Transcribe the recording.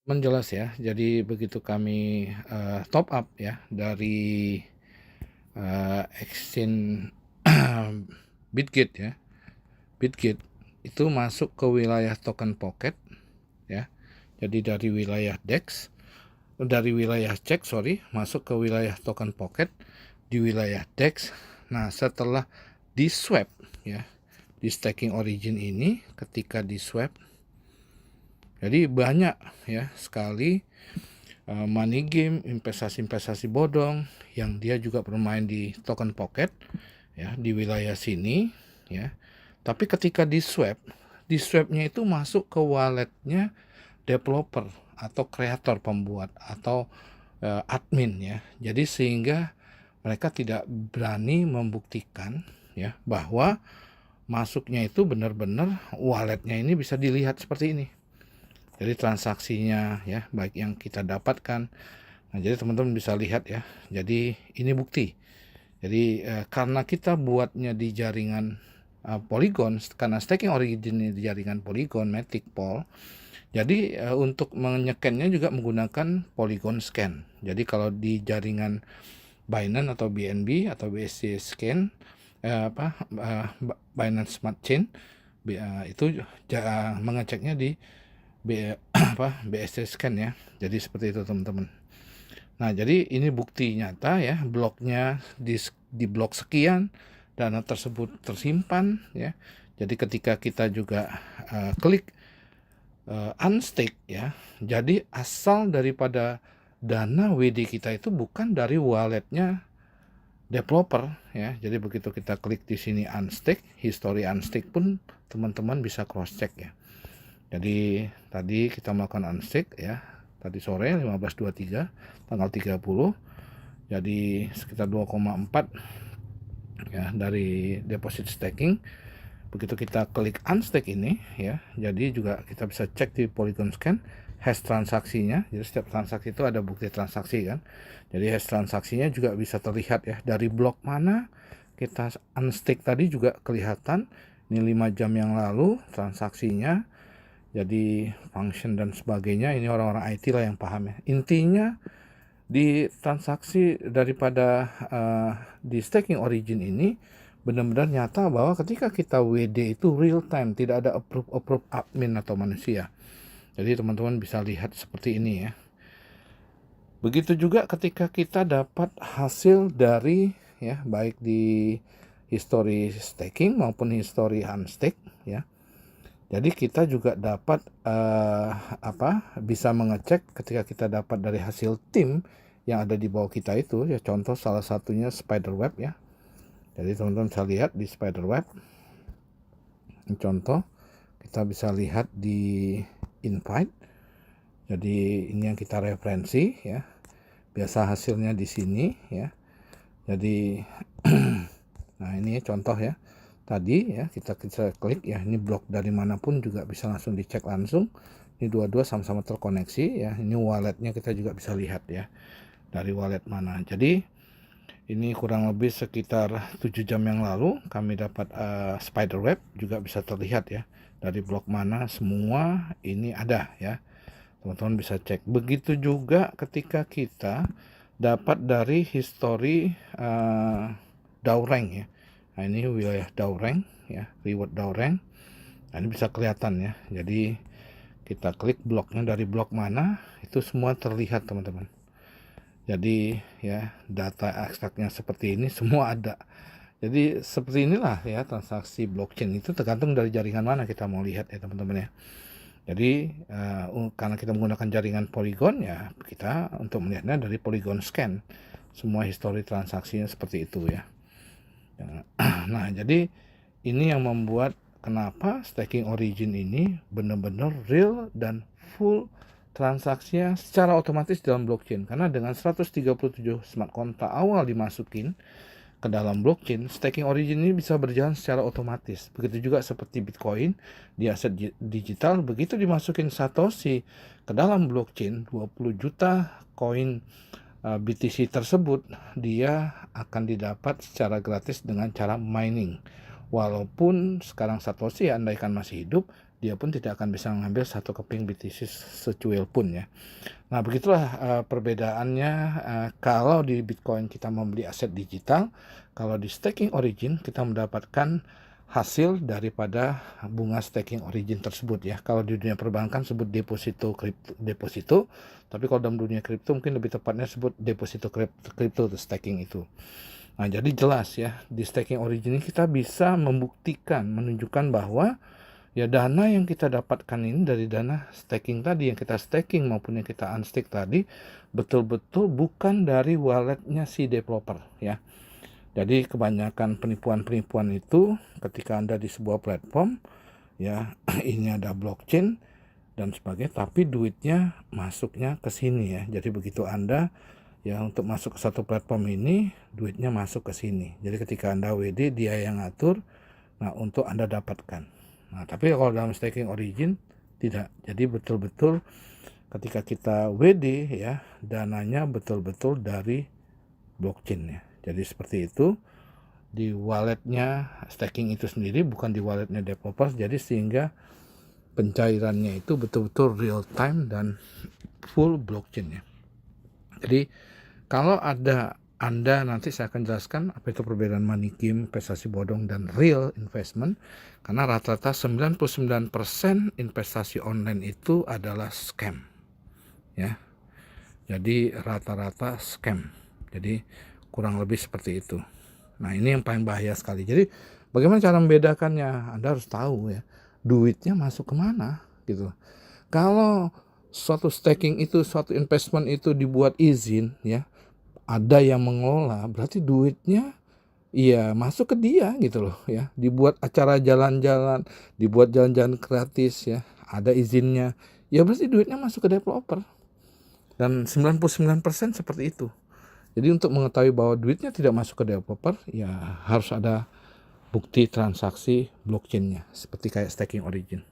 Menjelas ya. Jadi begitu kami, top up ya dari, exchange Bitget ya, Bitget itu masuk ke wilayah token pocket ya. Jadi dari wilayah DEX dari wilayah cek sorry, masuk ke wilayah token pocket di wilayah DEX. Nah, setelah di-swap ya, di staking origin ini ketika di-swap, jadi banyak ya sekali money game, investasi-investasi bodong yang dia juga bermain di token pocket ya di wilayah sini ya. Tapi ketika di swapnya itu masuk ke walletnya developer atau kreator pembuat atau admin ya. Jadi sehingga mereka tidak berani membuktikan ya bahwa masuknya itu benar-benar walletnya ini bisa dilihat seperti ini. Jadi transaksinya ya baik yang kita dapatkan. Nah, jadi teman-teman bisa lihat ya. Jadi ini bukti. Jadi karena kita buatnya di jaringan Polygon, karena staking origin di jaringan Polygon, Matic Pool. Jadi untuk menyekennya juga menggunakan Polygon Scan. Jadi kalau di jaringan Binance atau BNB atau BSC Scan, Binance Smart Chain, itu mengeceknya di BSC Scan ya. Jadi seperti itu teman-teman. Nah, jadi ini bukti nyata ya, bloknya di blok sekian, dana tersebut tersimpan ya. Jadi ketika kita juga klik unstake ya, jadi asal daripada dana WD kita itu bukan dari walletnya developer ya. Jadi begitu kita klik di sini unstake, history unstake pun teman-teman bisa cross check ya. Jadi tadi kita melakukan unstake ya, tadi sore 15.23 tanggal 30. Jadi sekitar 2,4 ya dari deposit staking. Begitu kita klik unstake ini ya, jadi juga kita bisa cek di Polygon Scan hash transaksinya. Jadi setiap transaksi itu ada bukti transaksi kan. Jadi hash transaksinya juga bisa terlihat ya dari blok mana kita unstake tadi juga kelihatan. Ini 5 jam yang lalu transaksinya. Jadi function dan sebagainya ini orang-orang IT lah yang paham ya. Intinya di transaksi daripada di staking origin ini benar-benar nyata bahwa ketika kita WD itu real time, tidak ada approve admin atau manusia. Jadi teman-teman bisa lihat seperti ini ya. Begitu juga ketika kita dapat hasil dari ya baik di history staking maupun history unstake ya. Jadi kita juga dapat bisa mengecek ketika kita dapat dari hasil tim yang ada di bawah kita itu ya, contoh salah satunya spiderweb ya. Jadi teman-teman bisa lihat di spiderweb. Contoh kita bisa lihat di invite. Jadi ini yang kita referensi ya. Biasa hasilnya di sini ya. Jadi nah ini contoh ya. Tadi ya kita klik ya, ini blok dari manapun juga bisa langsung dicek langsung. Ini dua-dua sama-sama terkoneksi ya. Ini walletnya kita juga bisa lihat ya dari wallet mana. Jadi ini kurang lebih sekitar 7 jam yang lalu kami dapat spiderweb juga bisa terlihat ya dari blok mana semua ini ada ya. Teman-teman bisa cek. Begitu juga ketika kita dapat dari history Daureng ya. Nah ini wilayah Daureng ya, reward Daureng. Nah ini bisa kelihatan ya. Jadi kita klik bloknya dari blok mana, itu semua terlihat teman-teman. Jadi ya data ekstraknya seperti ini semua ada. Jadi seperti inilah ya transaksi blockchain itu tergantung dari jaringan mana kita mau lihat ya teman-teman ya. Jadi karena kita menggunakan jaringan Polygon ya kita untuk melihatnya dari Polygon Scan. Semua histori transaksinya seperti itu ya. Nah, jadi ini yang membuat kenapa staking origin ini benar-benar real dan full transaksinya secara otomatis dalam blockchain. Karena dengan 137 smart contract awal dimasukin ke dalam blockchain, staking origin ini bisa berjalan secara otomatis. Begitu juga seperti Bitcoin di aset digital, begitu dimasukin Satoshi ke dalam blockchain, 20 juta koin BTC tersebut dia akan didapat secara gratis dengan cara mining. Walaupun sekarang Satoshi andaikan masih hidup, dia pun tidak akan bisa mengambil satu keping BTC secuil pun ya. Nah, begitulah perbedaannya kalau di Bitcoin kita membeli aset digital, kalau di staking origin kita mendapatkan hasil daripada bunga staking origin tersebut ya. Kalau di dunia perbankan sebut deposito, tapi kalau dalam dunia kripto mungkin lebih tepatnya sebut deposito kripto staking itu. Nah, jadi jelas ya, di staking origin ini kita bisa membuktikan, menunjukkan bahwa ya dana yang kita dapatkan ini dari dana staking tadi, yang kita staking maupun yang kita unstake tadi, betul-betul bukan dari walletnya si developer ya. Jadi kebanyakan penipuan-penipuan itu ketika Anda di sebuah platform ya, ini ada blockchain dan sebagainya, tapi duitnya masuknya ke sini ya. Jadi begitu Anda ya untuk masuk ke satu platform ini, duitnya masuk ke sini. Jadi ketika Anda WD, dia yang ngatur, nah untuk Anda dapatkan. Nah, tapi kalau dalam staking origin tidak. Jadi betul-betul ketika kita WD ya, dananya betul-betul dari blockchain ya. Jadi seperti itu, di walletnya staking itu sendiri, bukan di walletnya developer. Jadi sehingga pencairannya itu betul-betul real time dan full blockchain ya. Jadi kalau ada Anda, nanti saya akan jelaskan apa itu perbedaan money game, investasi bodong, dan real investment. Karena rata-rata 99% investasi online itu adalah scam ya. Jadi rata-rata scam. Jadi kurang lebih seperti itu. Nah, ini yang paling bahaya sekali. Jadi bagaimana cara membedakannya? Anda harus tahu ya, duitnya masuk kemana gitu. Kalau suatu staking itu, suatu investment itu dibuat izin ya, ada yang mengelola, berarti duitnya iya masuk ke dia gitu loh ya. Dibuat acara jalan-jalan, dibuat jalan-jalan gratis ya, ada izinnya, ya berarti duitnya masuk ke developer. Dan 99% seperti itu. Jadi untuk mengetahui bahwa duitnya tidak masuk ke developer, ya harus ada bukti transaksi blockchainnya, seperti kayak staking origin.